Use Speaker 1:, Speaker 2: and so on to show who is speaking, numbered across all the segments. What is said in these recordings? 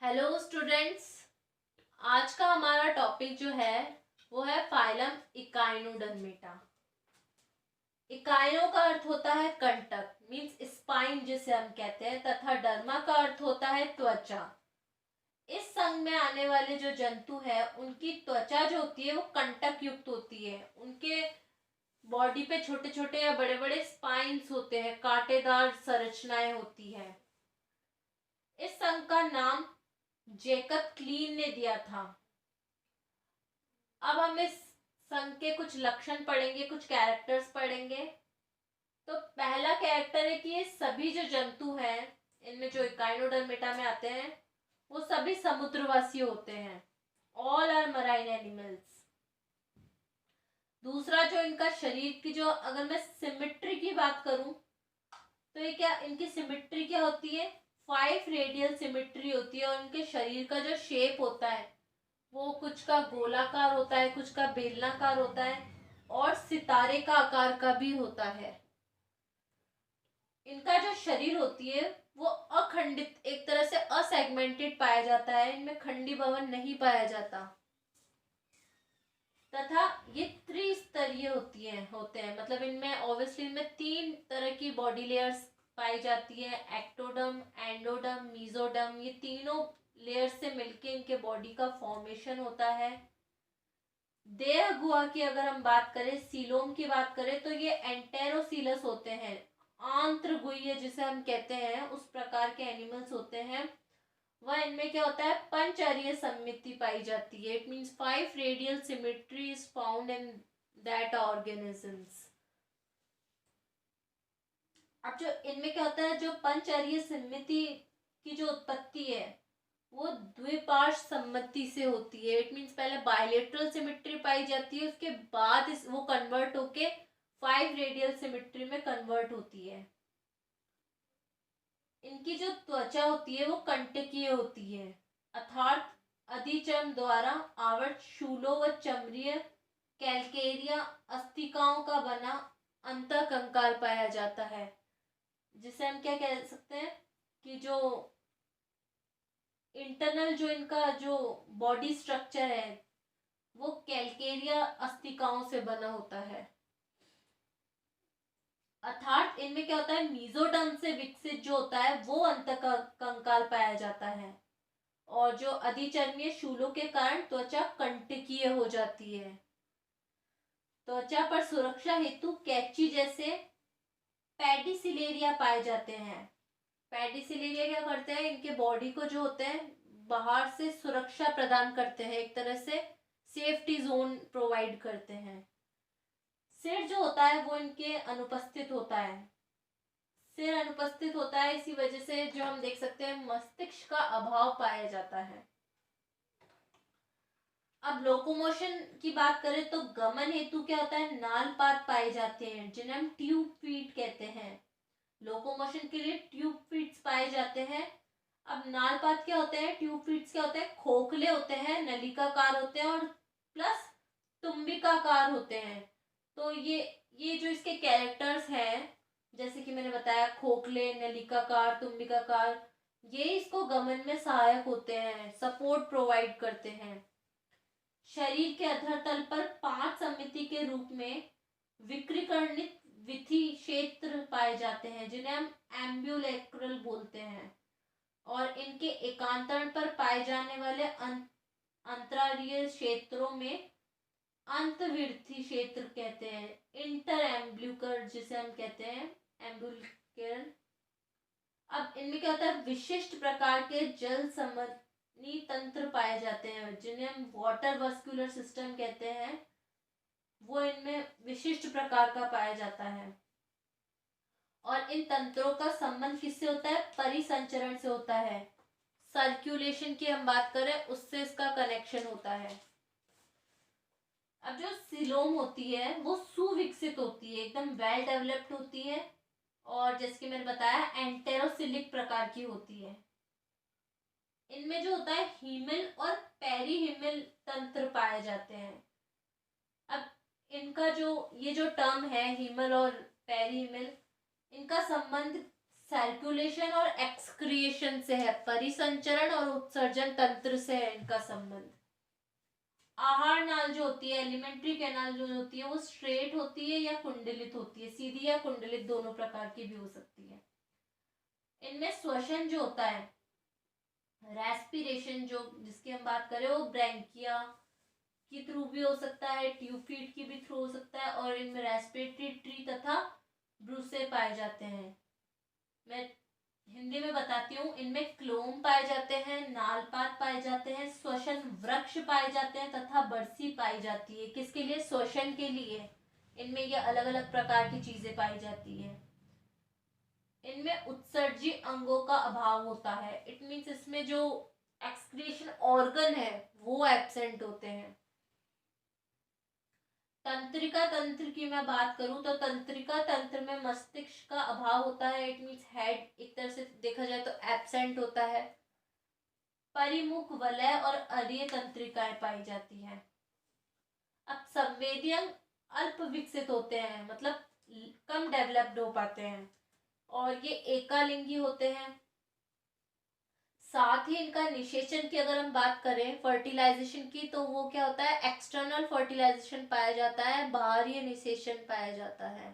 Speaker 1: Hello students. आज का हमारा टॉपिक जो है वो है फाइलम इकाइनोडर्मेटा। इकाइनो का अर्थ होता है कंटक मींस स्पाइन जिसे हम कहते हैं, तथा डर्मा का अर्थ होता है त्वचा। इस संघ में आने वाले जो जंतु है उनकी त्वचा जो होती है वो कंटक युक्त होती है। उनके बॉडी पे छोटे छोटे या बड़े बड़े स्पाइन्स होते हैं, कांटेदार संरचनाएं होती है। इस संघ का नाम जेकब क्लीन ने दिया था। अब हम इस संघ के कुछ लक्षण पढ़ेंगे, कुछ कैरेक्टर्स पढ़ेंगे। तो पहला कैरेक्टर है कि ये सभी जो जंतु हैं इनमें जो इकाइनोडर्मेटा में आते हैं वो सभी समुद्रवासी होते हैं। All are marine animals. दूसरा, जो इनका शरीर की जो अगर मैं सिमेट्री की बात करूं तो ये क्या इनकी सिमेट्री क्या होती है? 5 रेडियल सिमेट्री होती है। और इनके शरीर का जो शेप होता है वो कुछ का गोलाकार होता है, कुछ का बेलनाकार होता है और सितारे का आकार का भी होता है। इनका जो शरीर होती है वो अखंडित, एक तरह से असेगमेंटेड पाया जाता है। इनमें खंडी भवन नहीं पाया जाता तथा ये त्रिस्तरीय होते हैं। मतलब इनमें ऑब्वियसली इनमें 3 तरह की बॉडी लेयर्स पाई जाती है। Ectoderm, endoderm, mesoderm. ये तीनों लेयर से मिलके इनके बॉडी का फॉर्मेशन होता है। देह गुहा की अगर हम बात करें, सीलोम की बात करें तो ये एंटेरोसीलस होते हैं। आंत्रगुह्य जिसे हम कहते हैं उस प्रकार के एनिमल्स होते हैं। वह इनमें क्या होता है? पंचअरीय सममिति पाई जाती है। It means 5 radial symmetry is found in that organisms. अब जो इनमें क्या होता है, जो पंचअरीय सममिति की जो उत्पत्ति है वो द्विपार्श्व सम्मति से होती है। इट मींस पहले बायलेटरल सिमेट्री पाई जाती है, उसके बाद वो कन्वर्ट होके 5 रेडियल सिमेट्री में कन्वर्ट होती है। इनकी जो त्वचा होती है वो कंटकीय होती है, अर्थात अधिचर्म द्वारा आवृत शूलों व चमड़ीय कैल्केरिया अस्तिकाओं का बना अंतःकंकाल पाया जाता है। जिसे हम क्या कह सकते हैं कि जो इंटरनल जो इनका जो बॉडी स्ट्रक्चर है वो कैल्केरिया अस्तिकाओं से बना होता है। अर्थात इनमें क्या होता है, मीजोडर्म से विकसित जो होता है वो अंतःकंकाल पाया जाता है और जो अधिचर्मीय शूलों के कारण त्वचा कंटकीय हो जाती है। त्वचा पर सुरक्षा हेतु कैंची जैसे पैडीसिलेरिया पाए जाते हैं। पैडीसिलेरिया क्या करते हैं, इनके बॉडी को जो होते हैं बाहर से सुरक्षा प्रदान करते हैं, एक तरह से सेफ्टी जोन प्रोवाइड करते हैं। सिर जो होता है वो इनके अनुपस्थित होता है। सिर अनुपस्थित होता है, इसी वजह से जो हम देख सकते हैं मस्तिष्क का अभाव पाया जाता है। अब लोकोमोशन की बात करें तो गमन हेतु क्या होता है, नाल पात पाए जाते हैं जिन्हें हम ट्यूब फीट कहते हैं। लोकोमोशन के लिए ट्यूब फीट्स पाए जाते हैं। अब नाल पात क्या होते हैं, ट्यूब फीट्स क्या होते हैं, खोखले होते हैं, नलिकाकार होते हैं और प्लस तुम्बिकाकार होते हैं। तो ये जो इसके कैरेक्टर्स हैं, जैसे कि मैंने बताया खोखले, नलिकाकार, तुम्बिकाकार, ये इसको गमन में सहायक होते हैं, सपोर्ट प्रोवाइड करते हैं। शरीर के अधरतल पर 5 समिति के रूप में विकृकणित विथि क्षेत्र पाए जाते हैं जिन्हें हम एम्ब्युलेक्रल बोलते हैं। और इनके एकांतरण पर पाए जाने वाले अंतरारीय क्षेत्रों में अंतर्वृत्तीय क्षेत्र कहते हैं, इंटर एम्ब्ल्यूकर जिसे हम कहते हैं, एम्ब्युलर। अब इनमें क्या होता है, विशिष्ट प्रकार के जल समन्वय तंत्र पाए जाते हैं जिन्हें हम वाटर वस्कुलर सिस्टम कहते हैं। वो इनमें विशिष्ट प्रकार का पाया जाता है। और इन तंत्रों का संबंध किससे होता है? परिसंचरण से होता है। सर्कुलेशन की हम बात करें उससे इसका कनेक्शन होता है। अब जो सिलोम होती है वो सुविकसित होती है, एकदम वेल डेवलप्ड होती है और जैसे कि मैंने बताया एंटेरोसिलिक प्रकार की होती है। इनमें जो होता है हीमिल और पेरीहीमिल तंत्र पाए जाते हैं। अब इनका जो ये जो टर्म है हीमिल और पेरीहीमिल, इनका संबंध सर्कुलेशन और एक्सक्रिएशन से है, परिसंचरण और उत्सर्जन तंत्र से है इनका संबंध। आहार नाल जो होती है, एलिमेंट्री कैनाल जो होती है, वो स्ट्रेट होती है या कुंडलित होती है, सीधी या कुंडलित, दोनों प्रकार की भी हो सकती है। इनमें श्वसन जो होता है, रेस्पिरेशन जो जिसकी हम बात करें, वो ब्रैंकिया की थ्रू भी हो सकता है, ट्यूब फीट की भी थ्रू हो सकता है, और इनमें रेस्पिरेटरी ट्री तथा ब्रूसे पाए जाते हैं। मैं हिंदी में बताती हूँ, इनमें क्लोम पाए जाते हैं, नालपात पाए जाते हैं, श्वसन वृक्ष पाए जाते हैं तथा बरसी पाई जाती है। किसके लिए? श्वसन के लिए। इनमें ये अलग अलग प्रकार की चीजें पाई जाती है। इनमें उत्सर्जी अंगों का अभाव होता है, इट मीन्स इसमें जो एक्सक्रीशन ऑर्गन है वो एब्सेंट होते हैं। तंत्रिका तंत्र की मैं बात करूं तो तंत्रिका तंत्र में मस्तिष्क का अभाव होता है, इट मीन्स हेड एक तरह से देखा जाए तो एब्सेंट होता है। परिमुख वलय और अरीय तंत्रिकाएं पाई जाती हैं। अब संवेदी अंग अल्प विकसित होते हैं, मतलब कम डेवलप्ड हो पाते हैं, और ये एकालिंगी होते हैं। साथ ही इनका निषेचन की अगर हम बात करें, फर्टिलाइजेशन की, तो वो क्या होता है? एक्सटर्नल फर्टिलाइजेशन पाया जाता है, बाहरी निषेचन पाया जाता है।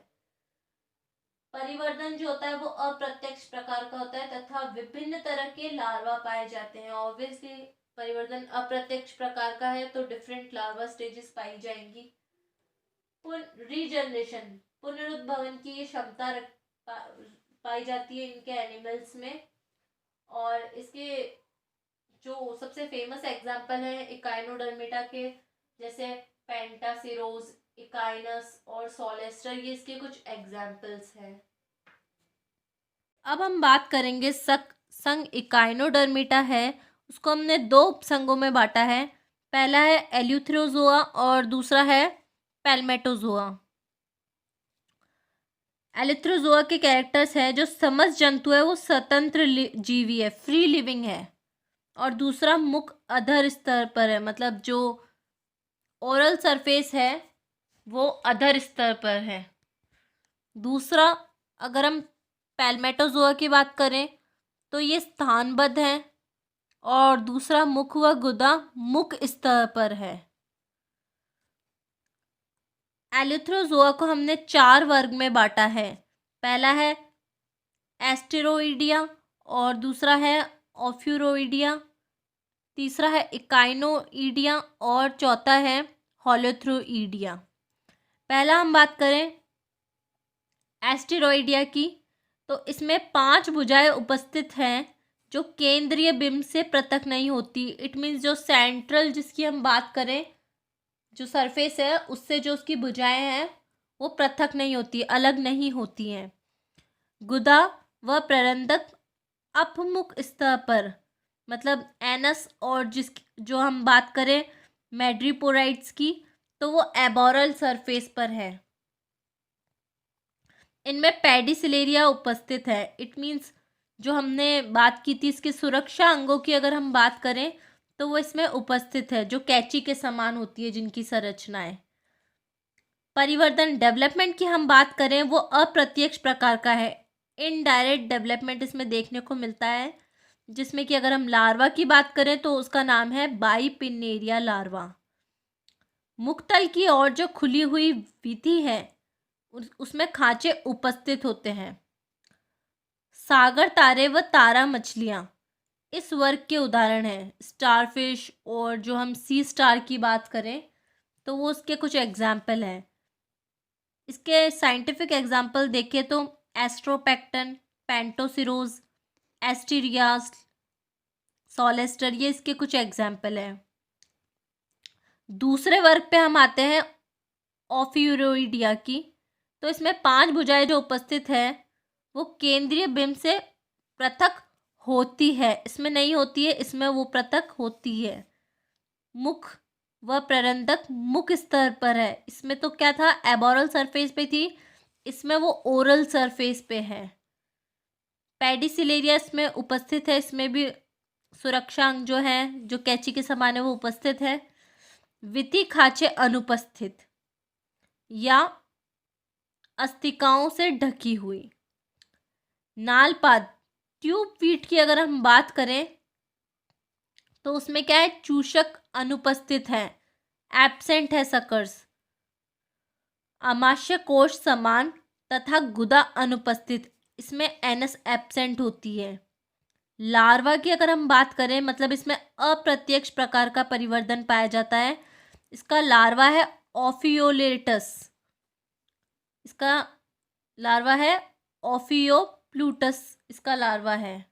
Speaker 1: परिवर्धन जो होता है वो अप्रत्यक्ष प्रकार का होता है तथा विभिन्न तरह के लार्वा पाए जाते हैं। ऑब्वियसली परिवर्धन अप्रत्यक्ष प्रकार का है तो डिफरेंट लार्वा स्टेजेस पाई जाएंगी। रीजनरेशन, पुनरुद्भवन की ये क्षमता पाई जाती है इनके एनिमल्स में। और इसके जो सबसे फेमस एग्जाम्पल है इकाइनोडर्मेटा के, जैसे पेंटासिरोज, इकाइनस और सोलेस्टर, ये इसके कुछ एग्जाम्पल्स हैं। अब हम बात करेंगे संघ इकाइनोडर्मेटा है, उसको हमने दो उपसंघों में बांटा है। पहला है एल्यूथ्रोजोआ और दूसरा है पैल्मेटोजोआ। एलिथ्रोजोआ के कैरेक्टर्स है, जो समस्त जंतु है वो स्वतंत्र जीवी है, फ्री लिविंग है, और दूसरा मुख अधर स्तर पर है, मतलब जो ओरल सरफेस है वो अधर स्तर पर है। दूसरा, अगर हम पैल्मेटोजोआ की बात करें तो ये स्थानबद्ध है, और दूसरा मुख व गुदा मुख स्तर पर है। एलिथ्रोजोआ को हमने 4 वर्ग में बांटा है। पहला है एस्टेरोइडिया, और दूसरा है ऑफ्यूरोइडिया, तीसरा है इकाइनोइडिया, और चौथा है होलोथ्रोइडिया। पहला हम बात करें एस्टेरोइडिया की, तो इसमें 5 भुजाएं उपस्थित हैं जो केंद्रीय बिंब से पृथक नहीं होती। इट मीन्स जो सेंट्रल, जिसकी हम बात करें, जो सरफेस है उससे जो उसकी भुजाएं हैं वो पृथक नहीं होती, अलग नहीं होती हैं। गुदा व प्ररंधक अपमुख स्तर पर, मतलब एनस, और जो हम बात करें मैड्रीपोराइड्स की, तो वो एबोरल सरफेस पर है। इनमें पेडिसिलेरिया उपस्थित है, इट मीन्स जो हमने बात की थी इसके सुरक्षा अंगों की, अगर हम बात करें तो वो इसमें उपस्थित है, जो कैंची के समान होती है जिनकी संरचनाएं। परिवर्धन डेवलपमेंट की हम बात करें वो अप्रत्यक्ष प्रकार का है, इनडायरेक्ट डेवलपमेंट इसमें देखने को मिलता है, जिसमें कि अगर हम लार्वा की बात करें तो उसका नाम है बाइपिनेरिया लार्वा। मुक्तल की ओर जो खुली हुई वीथी है उसमें खांचे उपस्थित होते हैं। सागर तारे व तारा मछलियाँ इस वर्ग के उदाहरण हैं। स्टारफिश, और जो हम सी स्टार की बात करें तो वो उसके कुछ एग्जाम्पल हैं। इसके साइंटिफिक एग्जाम्पल देखें तो एस्ट्रोपेक्टन, पेंटोसिरोज, एस्टीरियास, सोलेस्टर, ये इसके कुछ एग्जाम्पल हैं। दूसरे वर्ग पे हम आते हैं ऑफ्यूरोइडिया की, तो इसमें 5 भुजाएं जो उपस्थित है वो केंद्रीय बिंब से पृथक होती है, इसमें नहीं होती है, इसमें वो पृथक होती है। मुख व प्ररंधक मुख स्तर पर है, इसमें तो क्या था, एबोरल सरफेस पे थी, इसमें वो ओरल सरफेस पे है। पेडिसिलेरिया इसमें उपस्थित है, इसमें भी सुरक्षा अंग जो है जो कैंची के समान है वो उपस्थित है। विति खांचे अनुपस्थित या अस्तिकाओं से ढकी हुई। नालपाद ट्यूब फीट की अगर हम बात करें तो उसमें क्या है, चूषक अनुपस्थित है, एब्सेंट है सकर्स। आमाशय कोश समान तथा गुदा अनुपस्थित, इसमें एनस एब्सेंट होती है। लार्वा की अगर हम बात करें, मतलब इसमें अप्रत्यक्ष प्रकार का परिवर्तन पाया जाता है। इसका लार्वा है ओफियोलेटस, इसका लार्वा है ओफियोप्लूटस, इसका लार्वा है।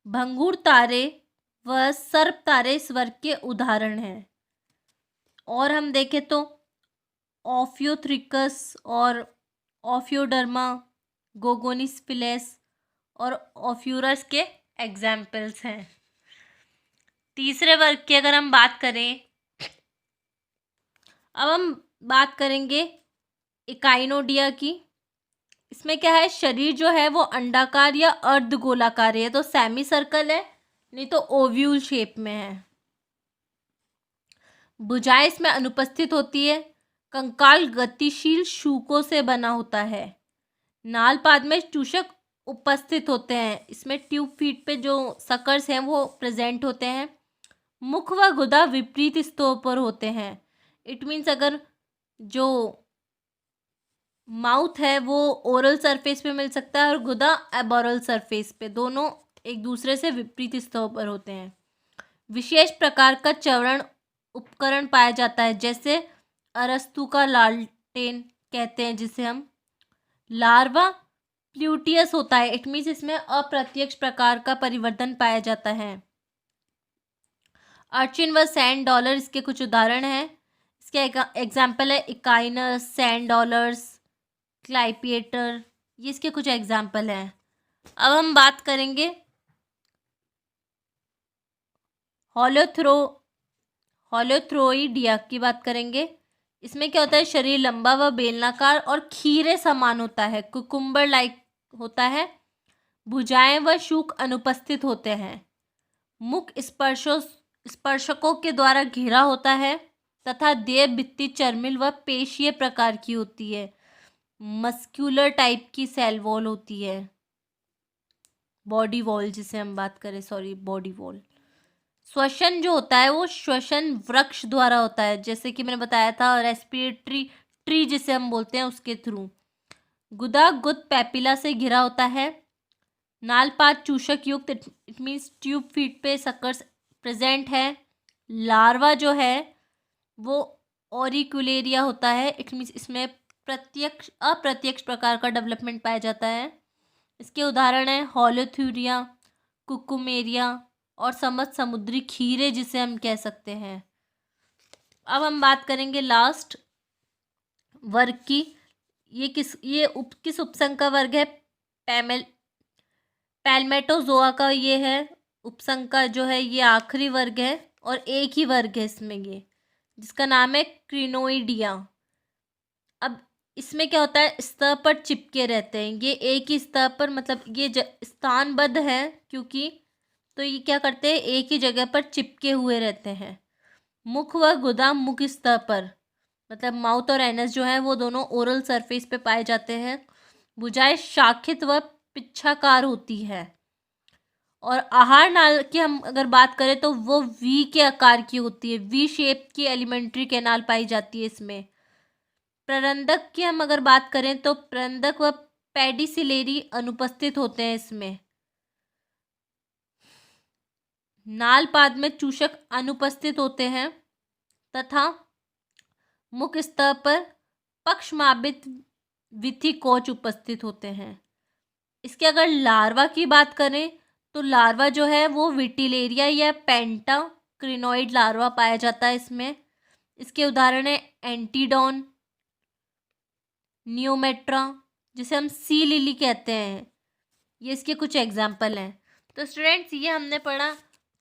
Speaker 1: भंगुर तारे व सर्प तारे इस वर्ग के उदाहरण हैं। और हम देखें तो ऑफियोथ्रिकस और ऑफियोडर्मा, गोगोनिस्फिलेस और ऑफ्यूरस के एग्जाम्पल्स हैं। तीसरे वर्ग की अगर हम बात करें, अब हम बात करेंगे इकाइनोडिया की। इसमें क्या है, शरीर जो है वो अंडाकार या अर्ध गोलाकार है, तो सेमी सर्कल है, नहीं तो ओव्यूल शेप में है। भुजाएं इसमें अनुपस्थित होती है। कंकाल गतिशील शूकों से बना होता है। नालपाद में चूषक उपस्थित होते हैं, इसमें ट्यूब फीट पे जो सकर्स हैं वो प्रेजेंट होते हैं। मुख व गुदा विपरीत स्तरों पर होते हैं। इट मीन्स अगर जो माउथ है वो ओरल सरफेस पे मिल सकता है और गुदा एबोरल सरफेस पे, दोनों एक दूसरे से विपरीत स्तरों पर होते हैं। विशेष प्रकार का चवरण उपकरण पाया जाता है, जैसे अरस्तु का लालटेन कहते हैं जिसे हम। लार्वा प्ल्यूटियस होता है, इट मीन्स इसमें अप्रत्यक्ष प्रकार का परिवर्तन पाया जाता है। अर्चिन व सैंड डॉलर इसके कुछ उदाहरण हैं। इसके एग्जाम्पल है इकाइनस, सैंड डॉलर्स, क्लाइपिएटर, ये इसके कुछ एग्जाम्पल हैं। अब हम बात करेंगे होलोथ्रोइडिया की बात करेंगे। इसमें क्या होता है, शरीर लंबा व बेलनाकार और खीरे समान होता है, कुकुम्बर लाइक होता है। भुजाएं व शूक अनुपस्थित होते हैं। मुख स्पर्शकों के द्वारा घिरा होता है तथा देह भित्ति चर्मिल व पेशीय प्रकार की होती है। मस्क्यूलर टाइप की सेल वॉल होती है, बॉडी वॉल जिसे हम बात करें, सॉरी बॉडी वॉल। श्वसन जो होता है वो श्वसन वृक्ष द्वारा होता है, जैसे कि मैंने बताया था रेस्पिरेटरी ट्री जिसे हम बोलते हैं उसके थ्रू। गुदा गुद पैपिला से घिरा होता है। नालपाद चूषक युक्त, इट मीन्स ट्यूब फीट पे सकर्स प्रेजेंट है। लार्वा जो है वो ऑरिकुलेरिया होता है, इट मीन्स इसमें अप्रत्यक्ष प्रकार का डेवलपमेंट पाया जाता है। इसके उदाहरण हैं होलोथ्यूरिया, कुकुमेरिया और समुद्री खीरे जिसे हम कह सकते हैं। अब हम बात करेंगे लास्ट वर्ग की। ये किस उपसंघ का वर्ग है, पैल्मेटोजोआ का ये है उपसंघ का जो है, ये आखिरी वर्ग है और एक ही वर्ग है इसमें ये, जिसका नाम है क्रिनोइडिया। अब इसमें क्या होता है, स्तर पर चिपके रहते हैं, ये एक ही स्तर पर, मतलब ये स्थानबद्ध है क्योंकि, तो ये क्या करते हैं, एक ही जगह पर चिपके हुए रहते हैं। मुख व गुदा मुख स्तर पर, मतलब माउथ और एनस जो है वो दोनों ओरल सरफेस पे पाए जाते हैं। भुजाएं शाखित व पिच्छाकार होती है। और आहार नाल की हम अगर बात करें तो वो वी के आकार की होती है, वी शेप की एलिमेंट्री कैनाल पाई जाती है इसमें। प्ररंधक की हम अगर बात करें तो प्ररंधक व पेडिसिलेरी अनुपस्थित होते हैं इसमें। नालपाद में चूषक अनुपस्थित होते हैं तथा मुख स्तर पर पक्षमापित विथि कोच उपस्थित होते हैं। इसके अगर लार्वा की बात करें तो लार्वा जो है वो विटिलेरिया या पेंटा क्रिनोइड लार्वा पाया जाता है इसमें। इसके उदाहरण है एंटीडॉन, नियोमेट्रा जिसे हम सी लिली कहते हैं, ये इसके कुछ एग्जाम्पल हैं। तो स्टूडेंट्स, ये हमने पढ़ा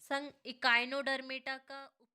Speaker 1: संघ इकाइनोडर्मेटा का